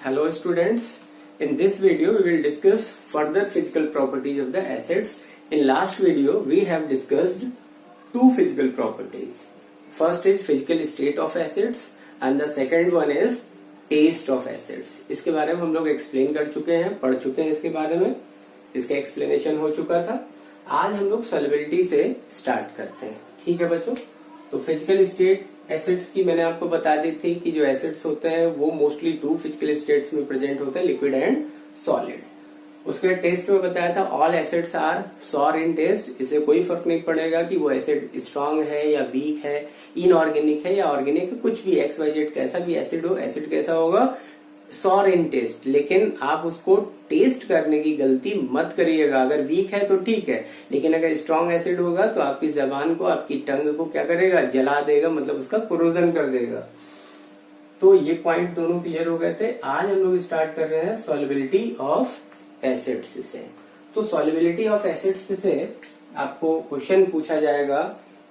Hello students, in this video we will discuss further physical properties of the acids. In last video we have discussed two physical properties. First is physical state of acids and the second one is taste of acids. इसके बारे में हम लोग explain कर चुके हैं, पढ़ चुके हैं इसके बारे में, इसका एक्सप्लेनेशन हो चुका था। आज हम लोग सॉल्युबिलिटी से स्टार्ट करते हैं। ठीक है बच्चों, तो फिजिकल स्टेट एसिड्स की मैंने आपको बता दी थी कि जो एसिड्स होते हैं वो मोस्टली टू फिजिकल स्टेट्स में प्रेजेंट होते हैं, लिक्विड एंड सॉलिड। उसके टेस्ट में बताया था all acids are sour in taste. इससे कोई फर्क नहीं पड़ेगा कि वो एसिड स्ट्रांग है या वीक है, इनऑर्गेनिक है या ऑर्गेनिक है, कुछ भी एक्स वाई जेड कैसा भी एसिड हो, एसिड कैसा होगा सॉर इन टेस्ट। लेकिन आप उसको टेस्ट करने की गलती मत करिएगा। अगर वीक है तो ठीक है, लेकिन अगर स्ट्रांग एसिड होगा तो आपकी जबान को, आपकी टंग को क्या करेगा, जला देगा, मतलब उसका कोरोजन कर देगा। तो ये पॉइंट दोनों क्लियर हो गए थे। आज हम लोग स्टार्ट कर रहे हैं सॉल्युबिलिटी ऑफ एसिड्स से। तो सॉल्युबिलिटी ऑफ एसिड्स से आपको क्वेश्चन पूछा जाएगा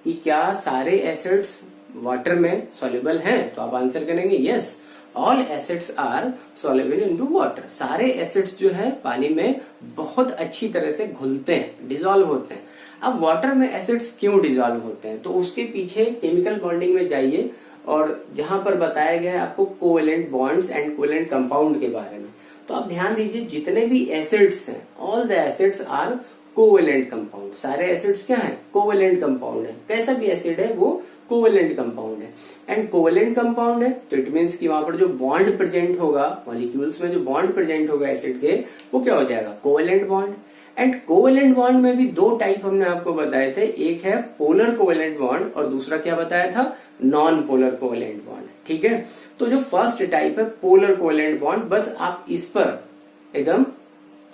कि क्या सारे एसिड्स वाटर में सॉल्युबल हैं? तो आप आंसर करेंगे yes, all acids are soluble into water. सारे एसिड्स जो है पानी में बहुत अच्छी तरह से घुलते हैं, डिजोल्व होते हैं। अब वाटर में एसिड्स क्यों डिजोल्व होते हैं, तो उसके पीछे केमिकल बॉन्डिंग में जाइए और जहां पर बताया गया है आपको covalent bonds and covalent compound के बारे में। तो आप ध्यान दीजिए, जितने भी एसिड्स हैं, all the acids are covalent compound. सारे एसिड्स क्या है? कोवेलेंट कंपाउंड है। कैसा भी एसिड है वो कोवेलेंट कंपाउंड है। एंड कोवेलेंट कंपाउंड है तो इट मीन्स कि वहां पर जो बॉन्ड प्रेजेंट होगा, मॉलिक्यूल्स में जो बॉन्ड प्रेजेंट होगा एसिड के, वो क्या हो जाएगा? Covalent bond. And covalent bond में भी दो टाइप हमने आपको बताए थे, एक है पोलर कोवेलेंट बॉन्ड और दूसरा क्या बताया था? Non polar covalent bond. ठीक है, तो जो फर्स्ट टाइप है पोलर कोवेलेंट बॉन्ड, बस आप इस पर एकदम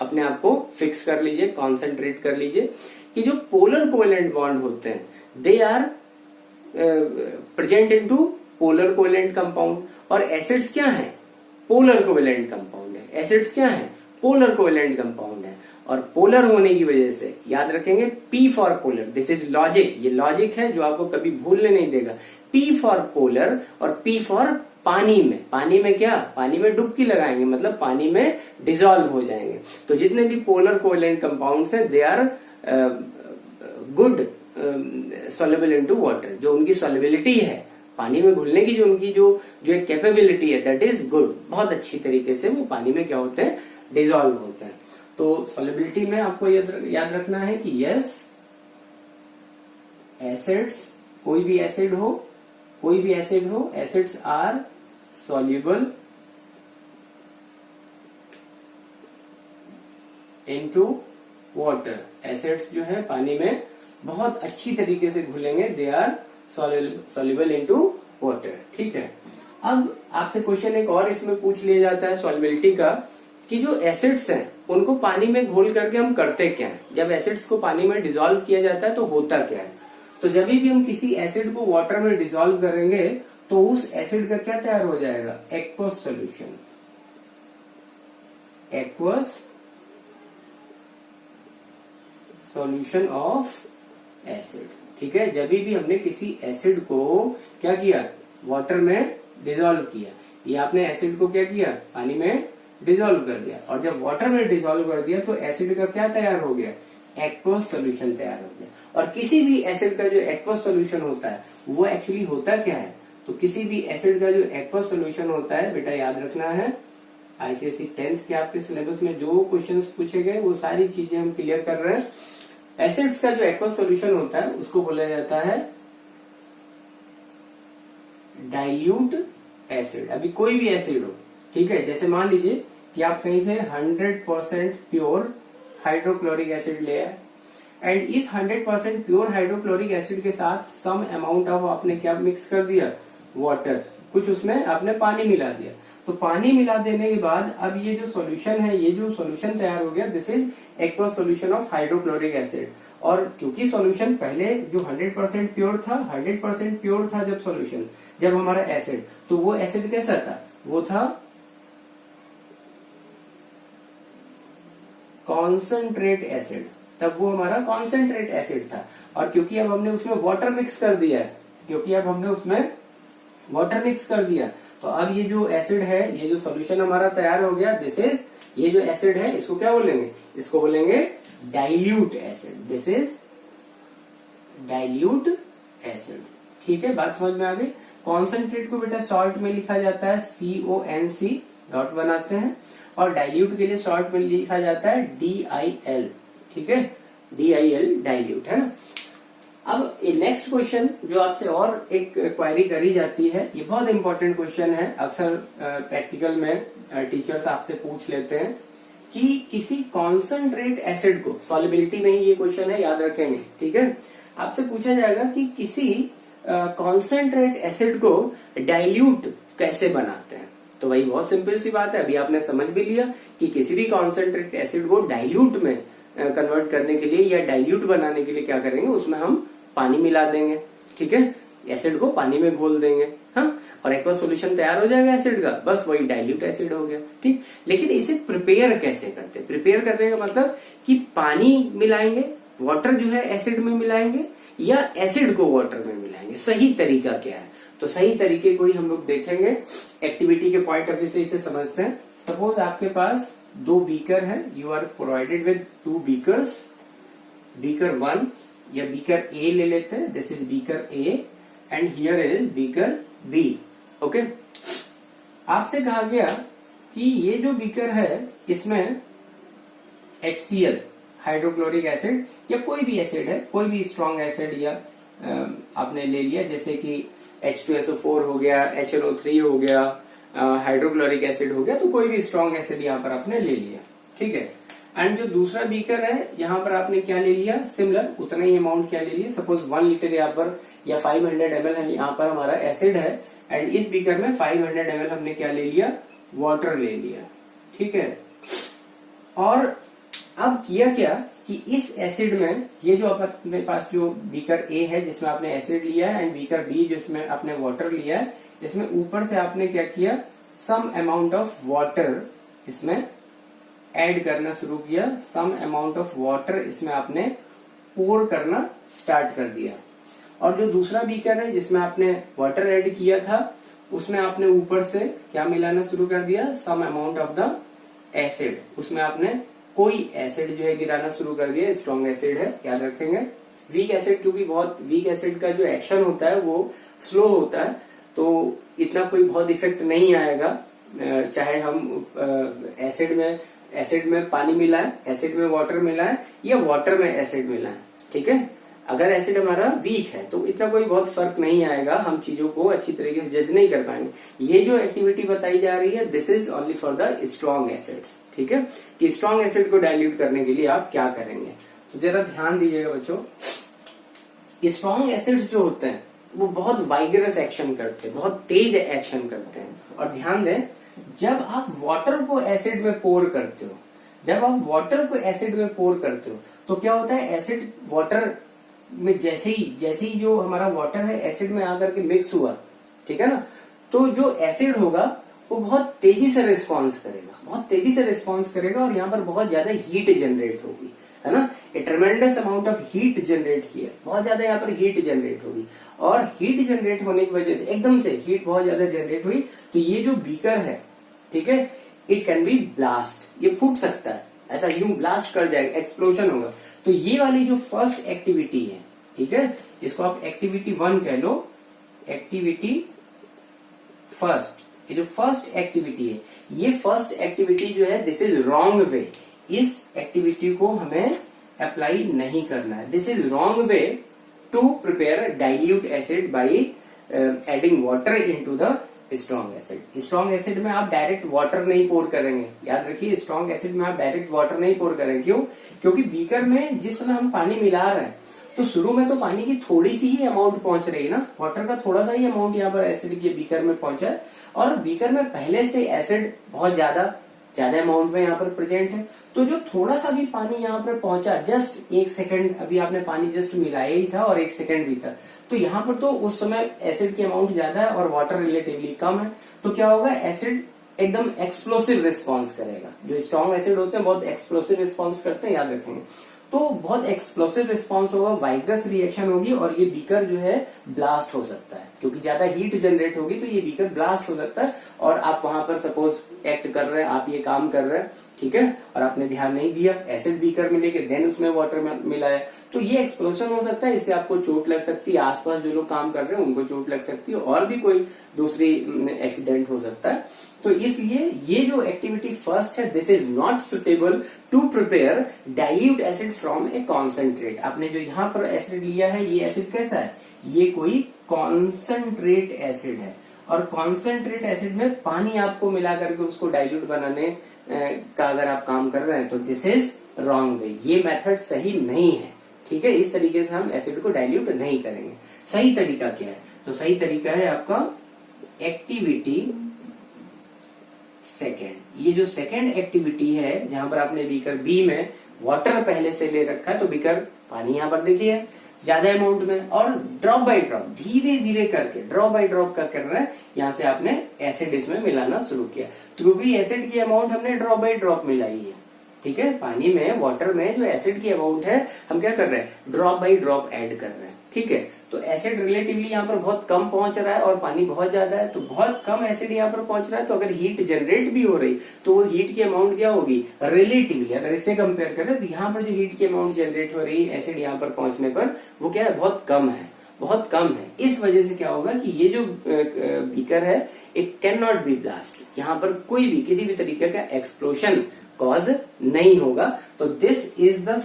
अपने आप को फिक्स कर लीजिए, कॉन्सेंट्रेट कर लीजिए कि जो पोलर कोवेलेंट बॉन्ड होते हैं they are present into polar covalent compound. और एसिड्स क्या है? पोलर कोवेलेंट कंपाउंड है। एसिड्स क्या है? पोलर कोवेलेंट कंपाउंड है। और पोलर होने की वजह से याद रखेंगे P for polar, this is logic. ये लॉजिक है जो आपको कभी भूलने नहीं देगा। P फॉर पोलर और P फॉर पानी में। पानी में क्या? पानी में डुबकी लगाएंगे, मतलब पानी में डिजोल्व हो जाएंगे। तो जितने भी पोलर कोवेलेंट कंपाउंड्स हैं they are good soluble into water. जो उनकी सॉल्युबिलिटी है, पानी में घुलने की जो उनकी जो एक कैपेबिलिटी है, दैट इज गुड। बहुत अच्छी तरीके से वो पानी में क्या होते हैं? डिजोल्व होते हैं। तो सॉल्युबिलिटी में आपको याद रखना है कि यस, एसिड्स, कोई भी एसिड हो, acids are soluble into water. Acids जो है पानी में बहुत अच्छी तरीके से घुलेंगे, they are soluble into water. ठीक है, अब आपसे क्वेश्चन एक और इसमें पूछ लिया जाता है सॉल्युबिलिटी का कि जो एसिड्स हैं उनको पानी में घोल करके हम करते क्या है? जब एसिड्स को पानी में डिसॉल्व किया जाता है तो होता क्या है? तो जब भी हम किसी एसिड को वाटर में डिसॉल्व करेंगे तो उस एसिड का क्या तैयार हो जाएगा? Aqueous solution. Aqueous solution of acid. ठीक है, जब भी हमने किसी एसिड को क्या किया? वाटर में डिसॉल्व किया। ये आपने एसिड को क्या किया? पानी में डिसॉल्व कर दिया। और जब वाटर में डिसॉल्व कर दिया तो एसिड का क्या तैयार हो गया? एक्वस सॉल्यूशन तैयार हो गया। और किसी भी एसिड का जो एक्वस सॉल्यूशन होता है वो एक्चुअली होता क्या है? तो किसी भी एसिड का जो एक्वस सॉल्यूशन होता है, बेटा याद रखना है, आईसीएसई 10th के आपके सिलेबस में जो क्वेश्चंस पूछे गए वो सारी चीजें हम क्लियर कर रहे हैं। एसिड्स का जो एक्वस सॉल्यूशन होता है उसको बोला जाता है डाइल्यूट एसिड। अभी कोई भी एसिड हो, ठीक है, जैसे मान लीजिए कि आप कहीं से 100% प्योर हाइड्रोक्लोरिक एसिड ले आए एंड इस 100% प्योर हाइड्रोक्लोरिक एसिड के साथ सम अमाउंट ऑफ आपने क्या मिक्स कर दिया? वाटर। कुछ उसमें आपने पानी मिला दिया। तो पानी मिला देने के बाद अब ये जो सॉल्यूशन है, ये जो सॉल्यूशन तैयार हो गया, this is aqueous solution of hydrochloric acid. और क्योंकि सॉल्यूशन पहले जो 100% प्योर था, 100% प्योर था जब सॉल्यूशन, जब हमारा एसिड, तो वो एसिड कैसा था? वो था कॉन्सेंट्रेट एसिड। तब वो हमारा कॉन्सेंट्रेट एसिड था। और क्योंकि अब हमने उसमें वाटर मिक्स कर दिया है, क्योंकि अब हमने उसमें वाटर मिक्स कर दिया, तो अब ये जो एसिड है, ये जो सोल्यूशन हमारा तैयार हो गया, दिस इज, ये जो एसिड है इसको क्या बोलेंगे, इसको बोलेंगे dilute acid, this is dilute acid. ठीक है, बात समझ में आ गई। कॉन्सेंट्रेट को बेटा शॉर्ट में लिखा जाता है CONC, डॉट बनाते हैं, और डाइल्यूट के लिए शॉर्ट में लिखा जाता है DIL। ठीक है, DIL डाइल्यूट, है ना। अब नेक्स्ट क्वेश्चन जो आपसे और एक क्वेरी करी जाती है, ये बहुत इंपॉर्टेंट क्वेश्चन है, अक्सर प्रैक्टिकल में टीचर्स आपसे पूछ लेते हैं कि किसी कॉन्सेंट्रेट एसिड को, सॉल्युबिलिटी में ही ये क्वेश्चन है, याद रखेंगे। ठीक है, आपसे पूछा जाएगा कि किसी कॉन्सेंट्रेट एसिड को डाइल्यूट कैसे बनाते हैं। तो वही बहुत सिंपल सी बात है, अभी आपने समझ भी लिया कि किसी भी कॉन्सेंट्रेट एसिड को डाइल्यूट में कन्वर्ट करने के लिए या डाइल्यूट बनाने के लिए क्या करेंगे, उसमें हम पानी मिला देंगे। ठीक है, एसिड को पानी में घोल देंगे, हाँ, और एक बार सॉल्यूशन तैयार हो जाएगा एसिड का, बस वही डाइल्यूट एसिड हो गया। ठीक, लेकिन इसे प्रिपेयर कैसे करते हैं? प्रिपेयर करने का मतलब कि पानी मिलाएंगे, वाटर जो है एसिड में मिलाएंगे, या एसिड को वाटर में मिलाएंगे, सही तरीका क्या है? तो सही तरीके को ही हम लोग देखेंगे, एक्टिविटी के पॉइंट ऑफ व्यू से इसे समझते हैं। सपोज आपके पास दो बीकर है, you are provided with 2 beakers, beaker 1 या बीकर A ले लेते हैं, this is beaker A and here is beaker B। Okay, आपसे कहा गया कि ये जो बीकर है इसमें HCl, हाइड्रोक्लोरिक एसिड या कोई भी एसिड है, कोई भी स्ट्रॉन्ग एसिड या आपने ले लिया, जैसे कि H2SO4 हो गया, HNO3 हो गया, हाइड्रोक्लोरिक एसिड हो गया, तो कोई भी स्ट्रॉन्ग एसिड यहाँ पर आपने ले लिया। ठीक है, एंड जो दूसरा बीकर है यहाँ पर आपने क्या ले लिया, सिमिलर उतना ही अमाउंट क्या ले लिया, सपोज 1 लीटर यहाँ पर या 500 ml है, यहाँ पर हमारा एसिड है, एंड इस बीकर में 500 ml हमने क्या ले लिया, वाटर ले लिया। ठीक है, और अब किया क्या कि इस एसिड में, ये जो अपने पास जो बीकर A है जिसमें आपने एसिड लिया है, एंड बीकर B जिसमें आपने वाटर लिया है, इसमें ऊपर से आपने क्या किया, सम अमाउंट ऑफ वाटर इसमें ऐड करना शुरू किया, सम अमाउंट ऑफ वाटर इसमें आपने पोर करना स्टार्ट कर दिया। और जो दूसरा बीकर है जिसमें आपने वाटर ऐड किया था, उसमें आपने ऊपर से क्या मिलाना शुरू कर दिया, some amount of the acid, उसमें आपने कोई एसिड जो है गिराना शुरू कर दिया, स्ट्रॉन्ग एसिड है, याद रखेंगे। वीक एसिड, क्योंकि बहुत वीक एसिड का जो एक्शन होता है वो स्लो होता है, तो इतना कोई बहुत इफेक्ट नहीं आएगा, चाहे हम एसिड में पानी मिलाएं, एसिड में वाटर मिलाएं, या वाटर में एसिड मिलाएं। ठीक है, अगर एसिड हमारा वीक है तो इतना कोई बहुत फर्क नहीं आएगा, हम चीजों को अच्छी तरीके से जज नहीं कर पाएंगे। ये जो एक्टिविटी बताई जा रही है, this is only for the strong acids. ठीक है, कि स्ट्रॉन्ग एसिड को डाइल्यूट करने के लिए आप क्या करेंगे, तो जरा ध्यान दीजिएगा बच्चों। स्ट्रॉन्ग एसिड्स जो होते हैं वो बहुत वाइगरस एक्शन करते हैं, बहुत तेज एक्शन करते हैं। और ध्यान दें, जब आप वाटर को एसिड में पोर करते हो, जब आप वाटर को एसिड में पोर करते हो, तो क्या होता है, एसिड वाटर में जैसे ही जो हमारा वाटर है एसिड में आकर के मिक्स हुआ, ठीक है ना, तो जो एसिड होगा वो बहुत तेजी से रिस्पॉन्स करेगा, बहुत तेजी से रिस्पॉन्स करेगा, और यहाँ पर बहुत ज्यादा हीट जनरेट होगी, है ना। A tremendous amount of heat generate here, बहुत ज्यादा यहाँ पर हीट जनरेट होगी, और हीट जनरेट होने की वजह से एकदम से हीट बहुत ज्यादा जनरेट हुई, तो ये जो बीकर है, ठीक है, इट कैन बी ब्लास्ट, ये फूट सकता है, ऐसा यूं ब्लास्ट कर जाएगा, एक्सप्लोजन होगा। तो ये वाली जो फर्स्ट एक्टिविटी है, ठीक है, इसको आप एक्टिविटी 1 कह लो, एक्टिविटी फर्स्ट, ये जो फर्स्ट एक्टिविटी है, ये फर्स्ट एक्टिविटी जो है, दिस इज रॉन्ग वे, इस एक्टिविटी को हमें अप्लाई नहीं करना है। This is wrong way to prepare dilute acid by adding water into the strong acid. Strong acid में आप डायरेक्ट वाटर नहीं पोर करेंगे, याद रखिए, स्ट्रॉन्ग एसिड में आप डायरेक्ट वाटर नहीं पोर करेंगे। क्यों? क्योंकि बीकर में जिस समय हम पानी मिला रहे हैं, तो शुरू में तो पानी की थोड़ी सी ही अमाउंट पहुंच रही है ना, वाटर का थोड़ा सा ही अमाउंट यहाँ पर एसिड के बीकर में पहुंचा है, और बीकर में पहले से एसिड बहुत ज्यादा अमाउंट में यहाँ पर प्रेजेंट है। तो जो थोड़ा सा भी पानी यहाँ पर पहुंचा, जस्ट 1 सेकंड, अभी आपने पानी जस्ट मिलाया ही था और 1 सेकंड भी था, तो यहाँ पर तो उस समय एसिड की अमाउंट ज्यादा है और वाटर रिलेटिवली कम है, तो क्या होगा, एसिड एकदम एक्सप्लोसिव रिस्पॉन्स करेगा। जो स्ट्रॉन्ग एसिड होते हैं बहुत एक्सप्लोसिव रिस्पॉन्स करते हैं, याद रखेंगे। तो बहुत एक्सप्लोसिव रिस्पॉन्स होगा, वाइग्रस रिएक्शन होगी और ये बीकर जो है ब्लास्ट हो सकता है, क्योंकि ज्यादा हीट जनरेट होगी तो ये बीकर ब्लास्ट हो सकता है। और आप वहां पर सपोज एक्ट कर रहे हैं, आप ये काम कर रहे हैं, ठीक है, और आपने ध्यान नहीं दिया, एसिड बीकर में लेके देन उसमें वाटर मिला है, तो ये एक्सप्लोजन हो सकता है, इससे आपको चोट लग सकती है, आसपास जो लोग काम कर रहे हैं उनको चोट लग सकती है, और भी कोई दूसरी एक्सीडेंट हो सकता है। तो इसलिए ये जो एक्टिविटी फर्स्ट है, this is not suitable to prepare dilute acid from a concentrate. आपने जो यहाँ पर एसिड लिया है, ये एसिड कैसा है, ये कोई कॉन्सेंट्रेट एसिड है, और कॉन्सेंट्रेट एसिड में पानी आपको मिला करके उसको डाइल्यूट बनाने का अगर आप काम कर रहे हैं तो दिस इज रॉन्ग वे, ये मेथड सही नहीं है, ठीक है। इस तरीके से हम एसिड को डाइल्यूट नहीं करेंगे। सही तरीका क्या है, तो सही तरीका है आपका एक्टिविटी सेकेंड। ये जो सेकेंड एक्टिविटी है, जहां पर आपने बीकर बी में वाटर पहले से ले रखा है, तो बीकर पानी यहां पर देखिए ज्यादा अमाउंट में, और ड्रॉप बाय ड्रॉप धीरे धीरे करके ड्रॉप बाय ड्रॉप का कर रहे हैं, यहां से आपने एसिड इसमें मिलाना शुरू किया, तो क्योंकि एसिड की अमाउंट हमने ड्रॉप बाय ड्रॉप मिलाई है, ठीक है। पानी में, वाटर में जो एसिड की अमाउंट है, हम क्या कर रहे हैं, ड्रॉप बाय ड्रॉप ऐड कर रहे हैं, ठीक है। तो एसिड रिलेटिवली यहाँ पर बहुत कम पहुंच रहा है और पानी बहुत ज्यादा है, तो बहुत कम एसिड यहाँ पर पहुंच रहा है, तो अगर हीट जनरेट भी हो रही तो वो हीट की अमाउंट क्या होगी, रिलेटिवली अगर इससे कंपेयर करें तो यहाँ पर जो हीट की अमाउंट जनरेट हो रही है एसिड यहाँ पर पहुंचने पर, वो क्या है, बहुत कम है, बहुत कम है। इस वजह से क्या होगा कि ये जो बीकर है, it can not be blast, यहाँ पर कोई भी किसी भी तरीके का एक्सप्लोशन कॉज नहीं होगा। तो this is the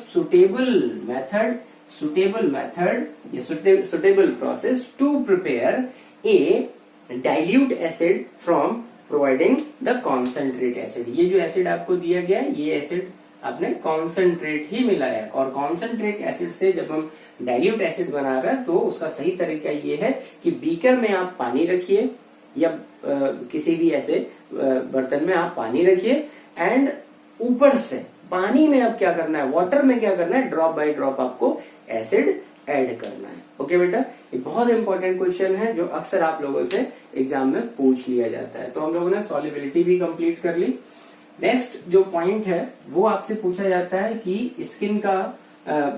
suitable method या suitable process to prepare a dilute acid from providing the concentrate acid। ये जो एसिड आपको दिया गया है, ये एसिड आपने कॉन्सेंट्रेट ही मिलाया है, और कॉन्सेंट्रेट एसिड से जब हम डाइल्यूट एसिड बना रहे हैं तो उसका सही तरीका ये है कि बीकर में आप पानी रखिए, या किसी भी ऐसे बर्तन में आप पानी रखिए, एंड ऊपर से पानी में अब क्या करना है, वाटर में क्या करना है, ड्रॉप बाय ड्रॉप आपको एसिड ऐड करना है। ओके बेटा, ये बहुत इंपॉर्टेंट क्वेश्चन है जो अक्सर आप लोगों से एग्जाम में पूछ लिया जाता है। तो हम लोगों ने सॉल्युबिलिटी भी कंप्लीट कर ली। नेक्स्ट जो पॉइंट है वो आपसे पूछा जाता है कि स्किन का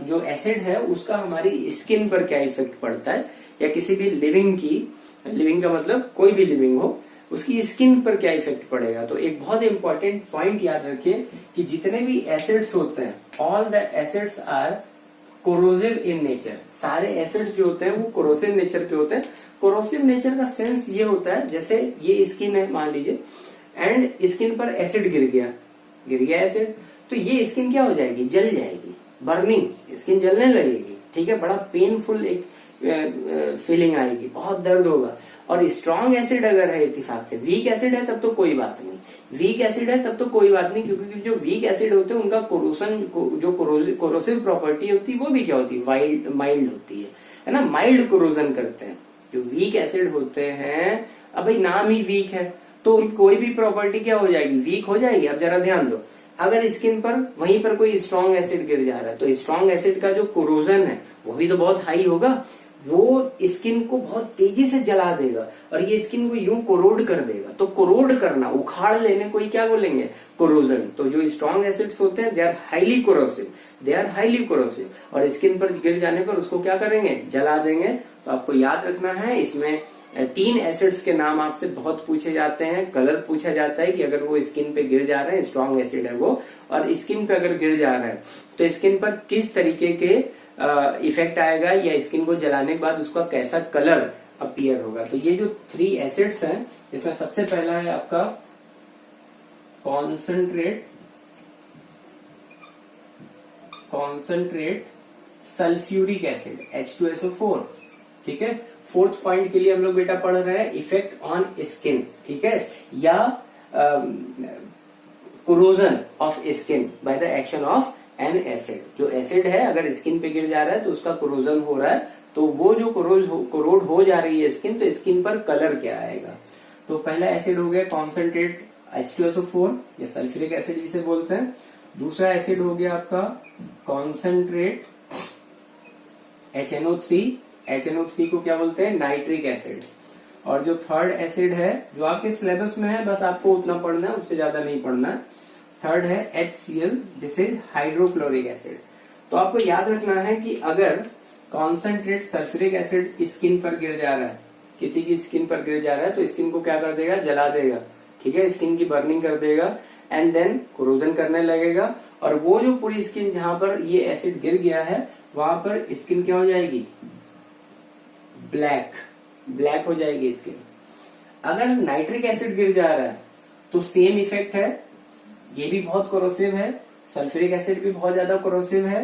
जो एसिड है उसका हमारी स्किन पर क्या इफेक्ट पड़ता है, या किसी भी लिविंग का मतलब कोई भी लिविंग हो, उसकी स्किन पर क्या इफेक्ट पड़ेगा। तो एक बहुत इंपॉर्टेंट पॉइंट याद रखिए कि जितने भी एसिड्स होते हैं, all the acids are corrosive in nature. सारे एसिड्स जो होते हैं वो कोरोसिव नेचर के होते हैं। कोरोसिव नेचर का सेंस ये होता है, जैसे ये स्किन है मान लीजिए, एंड स्किन पर एसिड गिर गया एसिड, तो ये स्किन क्या हो जाएगी, जल जाएगी, बर्निंग, स्किन जलने लगेगी, ठीक है, बड़ा पेनफुल एक फीलिंग आएगी, बहुत दर्द होगा। और स्ट्रॉन्ग एसिड अगर है इत्तेफाक से, वीक एसिड है तब तो कोई बात नहीं, वीक एसिड है तब तो कोई बात नहीं, क्योंकि जो वीक एसिड होते हैं उनका जो कोरोसिव प्रॉपर्टी होती है वो भी क्या होती है, माइल्ड होती है ना, माइल्ड कोरोजन करते हैं। जो वीक एसिड होते हैं, अब भाई नाम ही वीक है तो उनकी कोई भी प्रॉपर्टी क्या हो जाएगी, वीक हो जाएगी। अब जरा ध्यान दो, अगर स्किन पर वहीं पर कोई स्ट्रॉन्ग एसिड गिर जा रहा है तो स्ट्रॉन्ग एसिड का जो कोरोजन है वो भी तो बहुत हाई होगा, वो स्किन को बहुत तेजी से जला देगा और ये स्किन को यूं कोरोड कर देगा। तो कोरोड करना, उखाड़ लेने को ही क्या बोलेंगे, कोरोजन। तो जो स्ट्रॉन्ग एसिड्स होते हैं दे आर हाईली कोरोसिव, और स्किन पर गिर जाने पर उसको क्या करेंगे, जला देंगे। तो आपको याद रखना है, इसमें 3 एसिड्स के नाम आपसे बहुत पूछे जाते हैं। कलर पूछा जाता है कि अगर वो स्किन पे गिर जा रहे हैं, स्ट्रॉन्ग एसिड है वो, और स्किन पे अगर गिर जा रहा है तो स्किन पर किस तरीके के इफेक्ट आएगा, या स्किन को जलाने के बाद उसका कैसा कलर अपीयर होगा। तो ये जो 3 एसिड्स हैं, इसमें सबसे पहला है आपका कॉन्सेंट्रेट सल्फ्यूरिक एसिड H2SO4, ठीक है। 4th पॉइंट के लिए हम लोग बेटा पढ़ रहे हैं इफेक्ट ऑन स्किन, ठीक है, या corrosion of skin by the action of N acid. जो एसिड है अगर स्किन पे गिर जा रहा है तो उसका कोरोजन हो रहा है, तो वो जो कोरोड हो जा रही है स्किन, तो स्किन पर कलर क्या आएगा। तो पहला एसिड हो गया कॉन्सेंट्रेट H2SO4 या सल्फ्यूरिक एसिड जिसे बोलते हैं। दूसरा एसिड हो गया आपका कॉन्सेंट्रेट HNO3 को क्या बोलते हैं, नाइट्रिक एसिड। और जो थर्ड एसिड है जो आपके सिलेबस में है, बस आपको उतना पढ़ना है, उससे ज्यादा नहीं पढ़ना है। थर्ड है HCl, this is hydrochloric acid. तो आपको याद रखना है कि अगर कॉन्सेंट्रेट सल्फ्यूरिक एसिड स्किन पर गिर जा रहा है, किसी की स्किन पर गिर जा रहा है, तो स्किन को क्या कर देगा, जला देगा, ठीक है, स्किन की बर्निंग कर देगा एंड देन कोरोजन करने लगेगा। और वो जो पूरी स्किन जहां पर ये एसिड गिर गया है वहां पर स्किन क्या हो जाएगी, ब्लैक हो जाएगी स्किन। अगर नाइट्रिक एसिड गिर जा रहा है तो सेम इफेक्ट है, ये भी बहुत कोरोसिव है, सल्फ्यूरिक एसिड भी बहुत ज्यादा कोरोसिव है,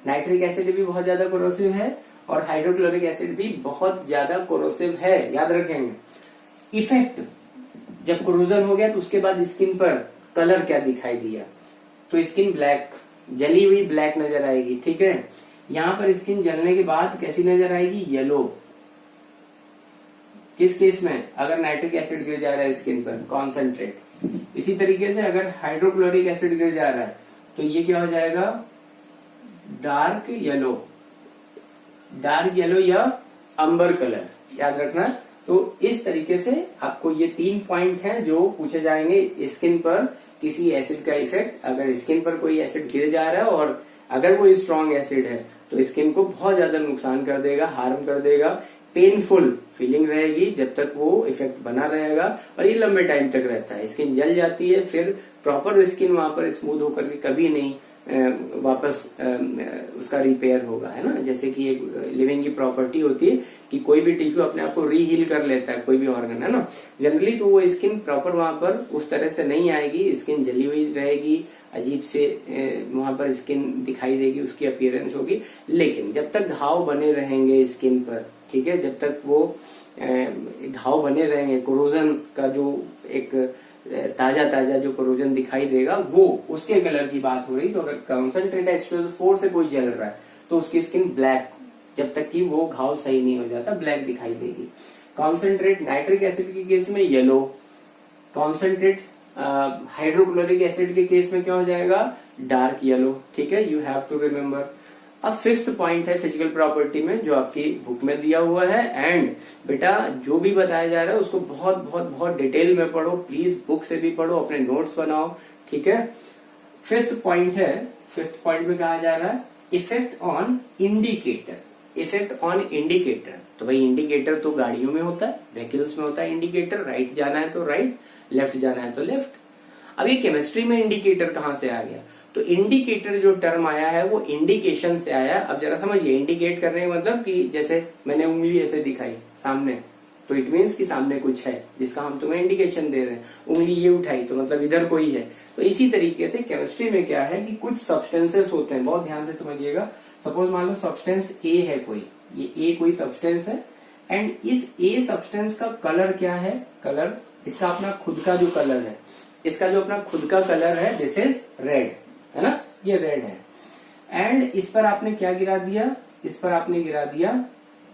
नाइट्रिक एसिड भी बहुत ज्यादा कोरोसिव है और हाइड्रोक्लोरिक एसिड भी बहुत ज्यादा कोरोसिव है, याद रखेंगे। इफेक्ट जब कोरोजन हो गया तो उसके बाद स्किन पर कलर क्या दिखाई दिया, तो स्किन ब्लैक, जली हुई ब्लैक नजर आएगी, ठीक है। यहां पर स्किन जलने के बाद कैसी नजर आएगी, येलो। किस केस में, अगर नाइट्रिक एसिड गिर जा रहा है स्किन पर कॉन्सेंट्रेट। इसी तरीके से अगर हाइड्रोक्लोरिक एसिड गिर जा रहा है तो ये क्या हो जाएगा, डार्क येलो या अंबर कलर, याद रखना। तो इस तरीके से आपको ये 3 पॉइंट हैं जो पूछे जाएंगे स्किन पर किसी एसिड का इफेक्ट। अगर स्किन पर कोई एसिड गिर जा रहा है और अगर वो स्ट्रॉन्ग एसिड है तो स्किन को बहुत ज्यादा नुकसान कर देगा, हार्म कर देगा, पेनफुल फीलिंग रहेगी जब तक वो इफेक्ट बना रहेगा और ये लंबे टाइम तक रहता है। स्किन जल जाती है, फिर प्रॉपर स्किन वहां पर स्मूथ होकर के कभी नहीं वापस उसका रिपेयर होगा, है ना। जैसे कि एक लिविंग की प्रॉपर्टी होती है कि कोई भी टिश्यू अपने आप को रीहील कर लेता है, कोई भी ऑर्गन, है ना, जनरली, तो वो स्किन प्रॉपर वहां पर उस तरह से नहीं आएगी, स्किन जली हुई रहेगी, अजीब से वहां पर स्किन दिखाई देगी, उसकी अपीयरेंस होगी। लेकिन जब तक घाव बने रहेंगे स्किन पर, ठीक है, जब तक वो घाव बने रहेंगे, कोरोजन का जो एक ताजा जो कोरोजन दिखाई देगा वो उसके कलर की बात हो रही। तो अगर कॉन्सेंट्रेट H2SO4 से कोई जल रहा है तो उसकी स्किन ब्लैक, जब तक कि वो घाव सही नहीं हो जाता ब्लैक दिखाई देगी। कॉन्सेंट्रेट नाइट्रिक एसिड के केस में येलो, कॉन्सेंट्रेट हाइड्रोक्लोरिक एसिड के केस में क्या हो जाएगा, डार्क येलो, ठीक है, यू हैव टू रिमेम्बर। अब 5th पॉइंट है फिजिकल प्रॉपर्टी में जो आपकी बुक में दिया हुआ है। एंड बेटा जो भी बताया जा रहा है उसको बहुत बहुत बहुत डिटेल में पढ़ो, प्लीज बुक से भी पढ़ो, अपने नोट्स बनाओ, ठीक है। 5th पॉइंट है, 5th पॉइंट में कहा जा रहा है effect on indicator. Effect on indicator, तो भाई इंडिकेटर तो गाड़ियों में होता है, व्हीकल्स में होता है इंडिकेटर, राइट जाना है तो राइट, लेफ्ट जाना है तो लेफ्ट। अब ये केमिस्ट्री में इंडिकेटर कहां से आ गया, तो इंडिकेटर जो टर्म आया है वो इंडिकेशन से आया। अब जरा समझिए, इंडिकेट करने का मतलब कि जैसे मैंने उंगली ऐसे दिखाई सामने, तो इट मीन्स कि सामने कुछ है जिसका हम तुम्हें इंडिकेशन दे रहे हैं। उंगली ये उठाई तो मतलब इधर कोई है। तो इसी तरीके से केमिस्ट्री में क्या है कि कुछ सब्सटेंसेस होते हैं, बहुत ध्यान से समझिएगा। सपोज मान लो सब्सटेंस ए है कोई, ये ए कोई सब्सटेंस है एंड इस ए सब्सटेंस का कलर क्या है, कलर इसका अपना खुद का जो कलर है, इसका जो अपना खुद का कलर है दिस इज रेड, है ना, ये रेड है। एंड इस पर आपने क्या गिरा दिया, इस पर आपने गिरा दिया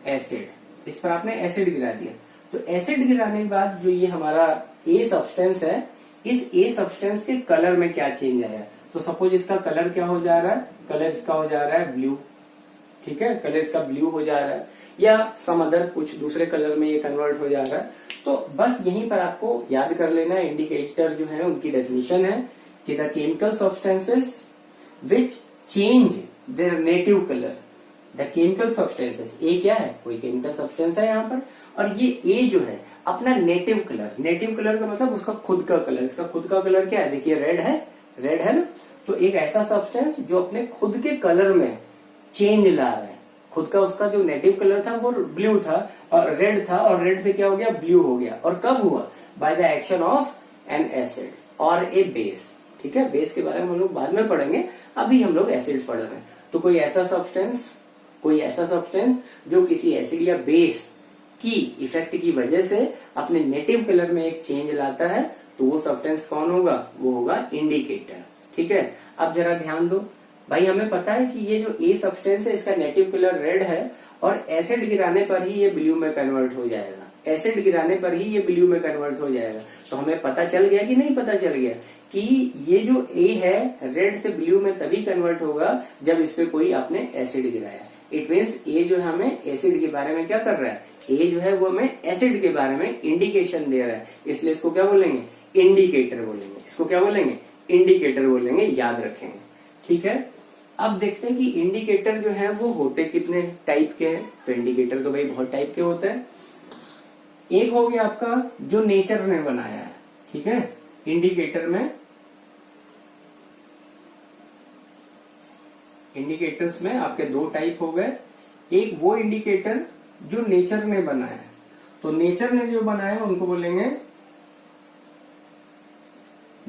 एसिड, इस पर आपने एसिड गिरा दिया। तो एसिड गिराने के बाद जो ये हमारा ए सब्सटेंस है, इस ए सब्सटेंस के कलर में क्या चेंज आया, तो सपोज इसका कलर क्या हो जा रहा है, कलर इसका हो जा रहा है ब्लू, ठीक है, कलर इसका ब्लू हो जा रहा है या सम अदर कुछ दूसरे कलर में ये कन्वर्ट हो जा रहा है। तो बस यहीं पर आपको याद कर लेना है, इंडिकेटर जो है उनकी डेफिनेशन है कि the chemical substances which change their native colour. The chemical substances, ए क्या है, कोई केमिकल सब्सटेंस है यहाँ पर, और ये ए जो है अपना नेटिव कलर, नेटिव कलर का मतलब उसका खुद का कलर, इसका खुद का कलर क्या है, देखिए रेड है, रेड है ना। तो एक ऐसा सब्सटेंस जो अपने खुद के कलर में चेंज ला रहा है, खुद का उसका जो नेटिव कलर था वो ब्लू था और रेड था, और रेड से क्या हो गया, ब्लू हो गया। और कब हुआ, by the action of N acid और ए बेस, ठीक है। बेस के बारे में हम लोग बाद में पढ़ेंगे, अभी हम लोग एसिड पढ़ रहे हैं। तो कोई ऐसा सब्सटेंस जो किसी एसिड या बेस की इफेक्ट की वजह से अपने नेटिव कलर में एक चेंज लाता है, तो वो सब्सटेंस कौन होगा, वो होगा इंडिकेटर, ठीक है। अब जरा ध्यान दो भाई, हमें पता है कि ये जो ए सब्सटेंस है इसका नेटिव कलर रेड है और एसिड गिराने पर ही ये ब्लू में कन्वर्ट हो जाएगा, एसिड गिराने पर ही ये ब्लू में कन्वर्ट हो जाएगा। तो हमें पता चल गया कि नहीं पता चल गया कि ये जो ए है रेड से ब्लू में तभी कन्वर्ट होगा जब इस पे कोई आपने एसिड गिराया। इट मीन्स ए जो है हमें एसिड के बारे में क्या कर रहा है, ए जो है वो हमें एसिड के बारे में इंडिकेशन दे रहा है, इसलिए इसको क्या बोलेंगे, इंडिकेटर बोलेंगे। इसको क्या बोलेंगे, इंडिकेटर बोलेंगे, याद रखेंगे, ठीक है। अब देखते हैं कि इंडिकेटर जो है वो होते कितने टाइप के हैं। तो इंडिकेटर तो भाई बहुत टाइप के होते हैं। एक हो गया आपका जो नेचर ने बनाया है, ठीक है। इंडिकेटर में, इंडिकेटर्स में आपके दो टाइप हो गए। एक वो इंडिकेटर जो नेचर ने बनाया है, तो नेचर ने जो बनाया है उनको बोलेंगे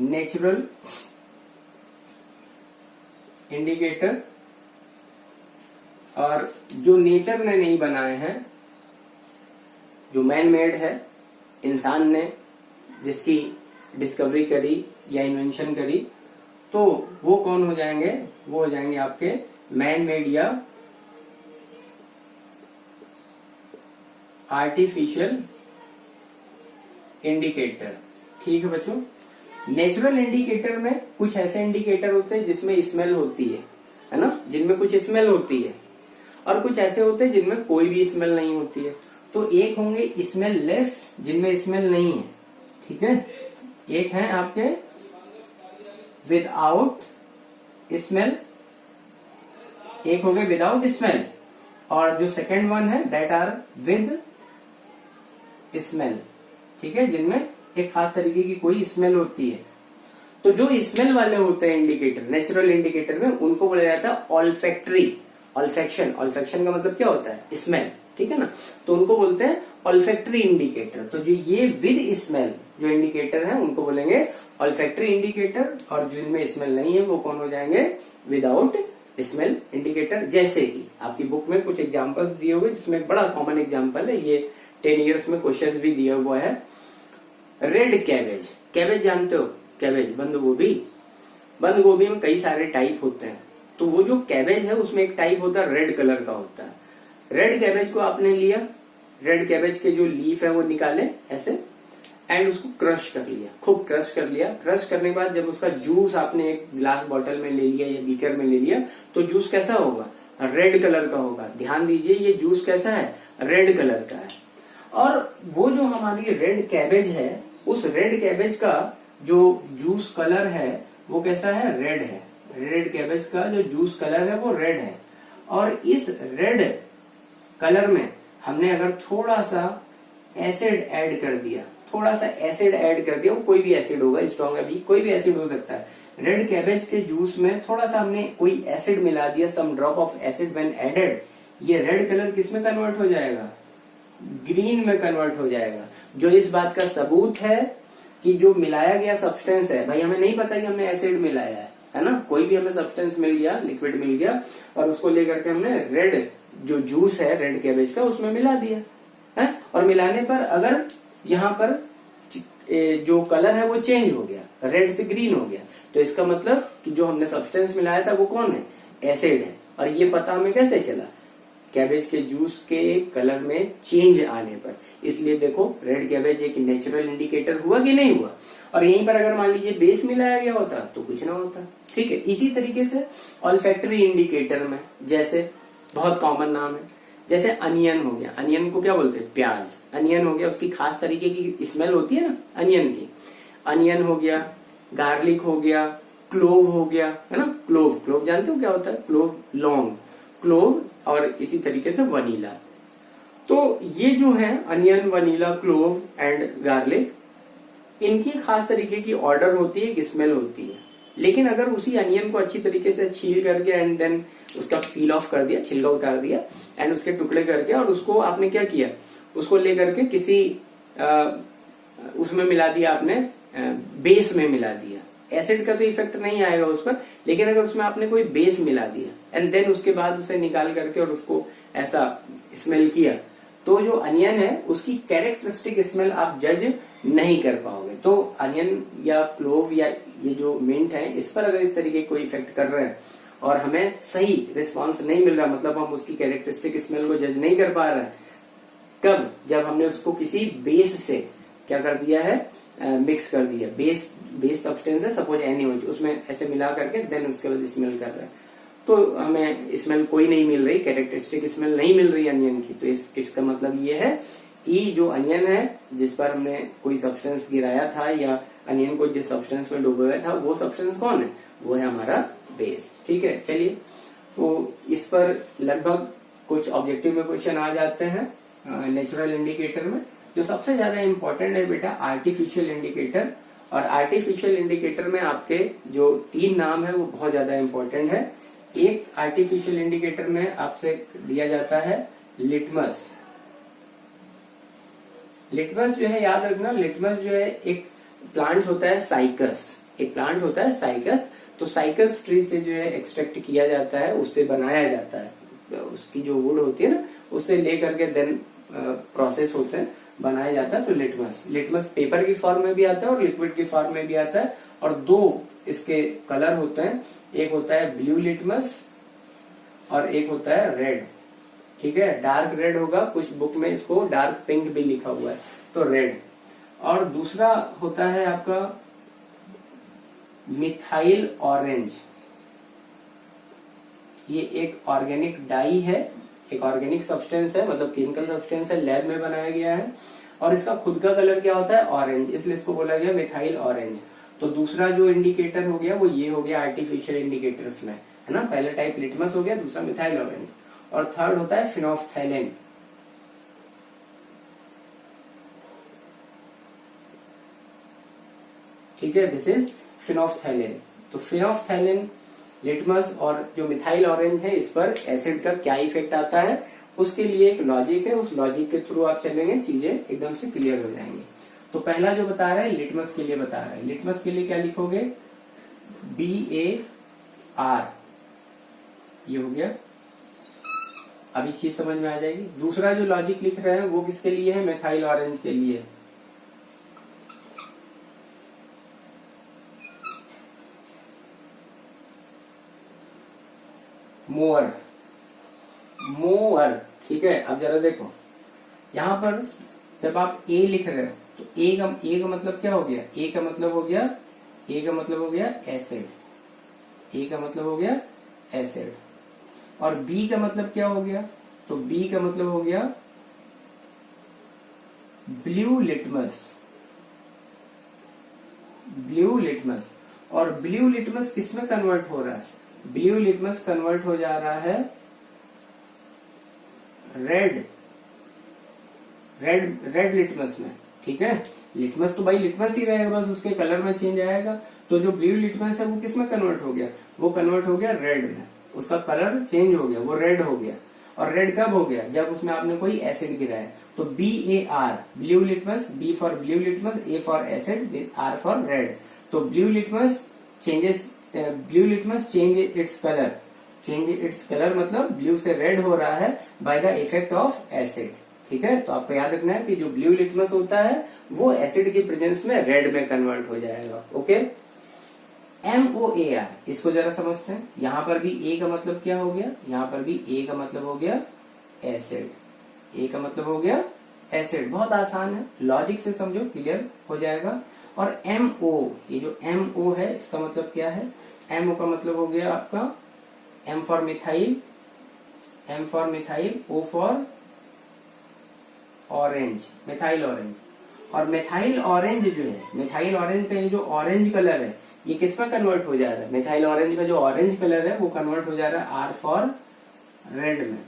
नेचुरल इंडिकेटर। और जो नेचर ने नहीं बनाए हैं, जो मैन मेड है, इंसान ने जिसकी डिस्कवरी करी या इन्वेंशन करी, तो वो कौन हो जाएंगे? वो हो जाएंगे आपके मैन मेड या आर्टिफिशियल इंडिकेटर। ठीक है बच्चों। नेचुरल इंडिकेटर में कुछ ऐसे इंडिकेटर होते हैं जिसमें स्मेल होती है ना, जिनमें कुछ स्मेल होती है, और कुछ ऐसे होते हैं जिनमें कोई भी स्मेल नहीं होती है। तो एक होंगे स्मेल लेस, जिनमें स्मेल नहीं है, ठीक है। एक है आपके विदाउट स्मेल, एक हो गए विदाउट स्मेल, और जो सेकंड वन है दैट आर विद स्मेल, ठीक है, जिनमें एक खास तरीके की कोई स्मेल होती है। तो जो स्मेल वाले होते हैं इंडिकेटर, नेचुरल इंडिकेटर में, उनको बोला जाता है ऑल्फैक्टरी, ऑल्फैक्शन। ऑल्फैक्शन का मतलब क्या होता है? स्मेल, ठीक है ना। तो उनको बोलते हैं ऑल्फैक्टरी इंडिकेटर। तो जो ये विद स्मेल जो इंडिकेटर है उनको बोलेंगे ऑल्फैक्टरी इंडिकेटर, और जिनमें स्मेल नहीं है वो कौन हो जाएंगे? Without smell indicator. जैसे कि आपकी बुक में कुछ एग्जांपल्स दिए हुए, जिसमें एक बड़ा कॉमन एग्जांपल है, ये 10 ईयर्स में क्वेश्चन भी दिया हुआ है। रेड कैबेज, कैबेज जानते हो? कैबेज, बंद गोभी। बंद गोभी में कई सारे टाइप होते हैं, तो वो जो कैबेज है उसमें एक टाइप होता है रेड कलर का होता है। रेड कैबेज को आपने लिया, रेड कैबेज के जो लीफ है वो निकाले ऐसे, एंड उसको क्रश कर लिया, खूब क्रश कर लिया। क्रश करने के बाद जब उसका जूस आपने एक गिलास बॉटल में ले लिया या बीकर में ले लिया, तो जूस कैसा होगा? रेड कलर का होगा। ध्यान दीजिए, ये जूस कैसा है? रेड कलर का है। और वो जो हमारी रेड कैबेज है, उस रेड कैबेज का जो जूस कलर है वो कैसा है? रेड है। रेड कैबेज का जो जूस कलर है वो रेड है। और इस रेड कलर में हमने अगर थोड़ा सा एसिड ऐड कर दिया, थोड़ा सा एसिड ऐड कर दिया, वो कोई भी एसिड होगा, स्ट्रॉन्ग है भी, कोई भी एसिड हो सकता है। रेड कैबेज के जूस में थोड़ा सा हमने कोई एसिड मिला दिया, some drop of acid when added, ये रेड कलर किस में कन्वर्ट हो जाएगा? ग्रीन में कन्वर्ट हो जाएगा। जो इस बात का सबूत है कि जो मिलाया गया सब्सटेंस है, भाई हमें नहीं पता कि हमने एसिड मिलाया है ना, कोई भी हमें सब्सटेंस मिल गया, लिक्विड मिल गया, और उसको लेकर के हमने रेड जो जूस है रेड कैबेज का उसमें मिला दिया है। और मिलाने पर अगर यहाँ पर जो कलर है वो चेंज हो गया, रेड से ग्रीन हो गया, तो इसका मतलब कि जो हमने सब्सटेंस मिलाया था वो कौन है? एसिड है। और ये पता हमें कैसे चला? कैबेज के जूस के कलर में चेंज आने पर। इसलिए देखो, रेड कैबेज एक नेचुरल इंडिकेटर हुआ कि नहीं हुआ। और यहीं पर अगर मान लीजिए बेस मिलाया गया होता तो कुछ ना होता, ठीक है। इसी तरीके से ऑल्फैक्टरी इंडिकेटर में, जैसे बहुत कॉमन नाम है, जैसे अनियन हो गया। अनियन को क्या बोलते हैं? प्याज। अनियन हो गया, उसकी खास तरीके की स्मेल होती है ना अनियन की। अनियन हो गया, गार्लिक हो गया, क्लोव हो गया, है ना। क्लोव, क्लोव जानते हो क्या होता है? क्लोव, लौंग, क्लोव, और इसी तरीके से वनीला। तो ये जो है onion, vanilla, clove and garlic, इनकी खास तरीके की ऑर्डर होती है, एक स्मेल होती है। लेकिन अगर उसी अनियन को अच्छी तरीके से छील करके एंड देन उसका पील ऑफ कर दिया, छिलका उतार दिया, एंड उसके टुकड़े करके, और उसको आपने क्या किया? उसको लेकर के किसी उसमें मिला दिया आपने, बेस में मिला दिया। एसिड का तो इफेक्ट नहीं आएगा उस पर, लेकिन अगर उसमें आपने कोई बेस मिला दिया एंड देन उसके बाद उसे निकाल करके और उसको ऐसा स्मेल किया, तो जो अनियन है उसकी कैरेक्टरिस्टिक स्मेल आप जज नहीं कर पाओगे। तो अनियन या क्लोव या ये जो मिंट है, इस पर अगर इस तरीके कोई इफेक्ट कर रहे हैं और हमें सही रिस्पॉन्स नहीं मिल रहा, मतलब हम उसकी कैरेक्टरिस्टिक स्मेल को जज नहीं कर पा रहे हैं, कब? जब हमने उसको किसी बेस से क्या कर दिया है? मिक्स कर दिया। बेस सब्सटेंस है, सपोज NaOH, उसमें ऐसे मिला करके देन उसके बाद स्मेल कर रहे हैं, तो हमें स्मेल कोई नहीं मिल रही, कैरेक्टरिस्टिक स्मेल नहीं मिल रही अनियन की। तो इसका मतलब ये है कि जो अनियन है जिस पर हमने कोई सब्सटेंस गिराया था या अनियन को जिस सब्सटेंस में डुबोया था वो सब्सटेंस कौन है, वो है हमारा बेस। ठीक है, चलिए तो इस पर लगभग कुछ ऑब्जेक्टिव में क्वेश्चन आ जाते हैं नेचुरल इंडिकेटर में। जो सबसे ज्यादा इंपॉर्टेंट है बेटा आर्टिफिशियल इंडिकेटर, और आर्टिफिशियल इंडिकेटर में आपके जो 3 नाम है वो बहुत ज्यादा इंपॉर्टेंट है। एक आर्टिफिशियल इंडिकेटर में आपसे दिया जाता है लिटमस। लिटमस जो है याद रखना, लिटमस जो है एक प्लांट होता है साइकस, एक प्लांट होता है साइकस। तो साइकस ट्री से जो है एक्सट्रैक्ट किया जाता है, उससे बनाया जाता है, उसकी जो वुड होती है ना उससे लेकर के देन प्रोसेस होते हैं, बनाया जाता है। तो लिटमस, लिटमस पेपर की फॉर्म में भी आता है और लिक्विड की फॉर्म में भी आता है। और 2 इसके कलर होते हैं, एक होता है ब्लू लिटमस और एक होता है रेड। ठीक है, डार्क रेड होगा, कुछ बुक में इसको डार्क पिंक भी लिखा हुआ है, तो रेड। और दूसरा होता है आपका मिथाइल ऑरेंज। ये एक ऑर्गेनिक डाई है, एक ऑर्गेनिक सब्सटेंस है, मतलब केमिकल सब्सटेंस है, लैब में बनाया गया है। और इसका खुद का कलर क्या होता है, ऑरेंज, इसलिए इसको बोला गया मिथाइल ऑरेंज। तो दूसरा जो इंडिकेटर हो गया वो ये हो गया आर्टिफिशियल इंडिकेटर्स में, है ना। पहला टाइप लिटमस हो गया, दूसरा मिथाइल ऑरेंज, और थर्ड होता है फिनोफ्थैलिन। ठीक है, दिस इज फिनोफ्थैलिन। तो फिनोफ्थैलिन, लिटमस और जो मिथाइल ऑरेंज है, इस पर एसिड का क्या इफेक्ट आता है उसके लिए एक लॉजिक है, उस लॉजिक के थ्रू आप चलेंगे, चीजें एकदम से क्लियर हो जाएंगी। तो पहला जो बता रहा है लिटमस के लिए बता रहा है, लिटमस के लिए क्या लिखोगे, BAR, ये हो गया, अभी चीज समझ में आ जाएगी। दूसरा जो लॉजिक लिख रहे हैं वो किसके लिए है, मिथाइल ऑरेंज के लिए। Mower, mower. ठीक है, अब जरा देखो यहां पर जब आप ए लिख रहे हो तो ए का मतलब क्या हो गया, ए का मतलब हो गया, ए का मतलब हो गया एसिड, ए का मतलब हो गया एसिड। और बी का मतलब क्या हो गया, तो बी का मतलब हो गया ब्लू लिटमस, ब्लू लिटमस। और ब्लू लिटमस किस में कन्वर्ट हो रहा है, ब्लू लिटमस कन्वर्ट हो जा रहा है रेड, रेड लिटमस में। ठीक है, लिटमस तो भाई लिटमस ही रहेगा, बस उसके कलर में चेंज आएगा। तो जो ब्लू लिटमस है वो किस में कन्वर्ट हो गया, वो कन्वर्ट हो गया रेड में, उसका कलर चेंज हो गया, वो रेड हो गया। और रेड कब हो गया, जब उसमें आपने कोई एसिड गिराया। तो BAR, blue litmus, B for blue litmus, A for acid, R for red. तो blue litmus changes, blue litmus change its colour, change its colour मतलब ब्लू से रेड हो रहा है by the effect of acid. ठीक है, तो आपको याद रखना है कि जो ब्लू लिटमस होता है वो एसिड की प्रेजेंस में रेड में कन्वर्ट हो जाएगा। ओके, MOAR, इसको जरा समझते हैं। यहां पर भी ए का मतलब क्या हो गया, यहां पर भी ए का मतलब हो गया एसिड, ए का मतलब हो गया एसिड। बहुत आसान है, लॉजिक से समझो, क्लियर हो जाएगा। और MO, ये जो MO है इसका मतलब क्या है, MO का मतलब हो गया आपका M for methyl, M for methyl, O for orange, methyl orange. और मिथाइल ऑरेंज जो है, मिथाइल ऑरेंज का ये जो ऑरेंज कलर है ये किस में कन्वर्ट हो जा रहा है, मिथाइल ऑरेंज का जो ऑरेंज कलर है वो कन्वर्ट हो जा रहा है R फॉर रेड में,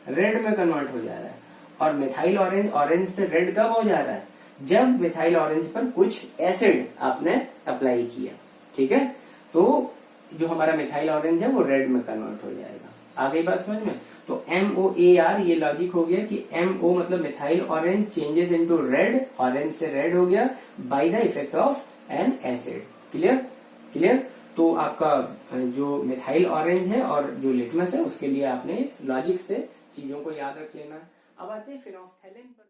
रेड में कन्वर्ट हो जा रहा है। और मिथाइल ऑरेंज, ऑरेंज से रेड कब हो जा रहा है, जब मिथाइल ऑरेंज पर कुछ एसिड आपने अप्लाई किया। ठीक है, तो जो हमारा मिथाइल ऑरेंज है वो रेड में कन्वर्ट हो जाएगा। आ गई बात समझ में। तो MOAR, ये लॉजिक हो गया कि MO मतलब methyl orange changes into red, orange से रेड हो गया bye the effect of N acid. Clear, clear. तो आपका जो मिथाइल ऑरेंज है और जो लिटमस है उसके लिए आपने इस लॉजिक से चीजों को याद रख लेना है। अब आते हैं फिनोफ्थैलिन पर।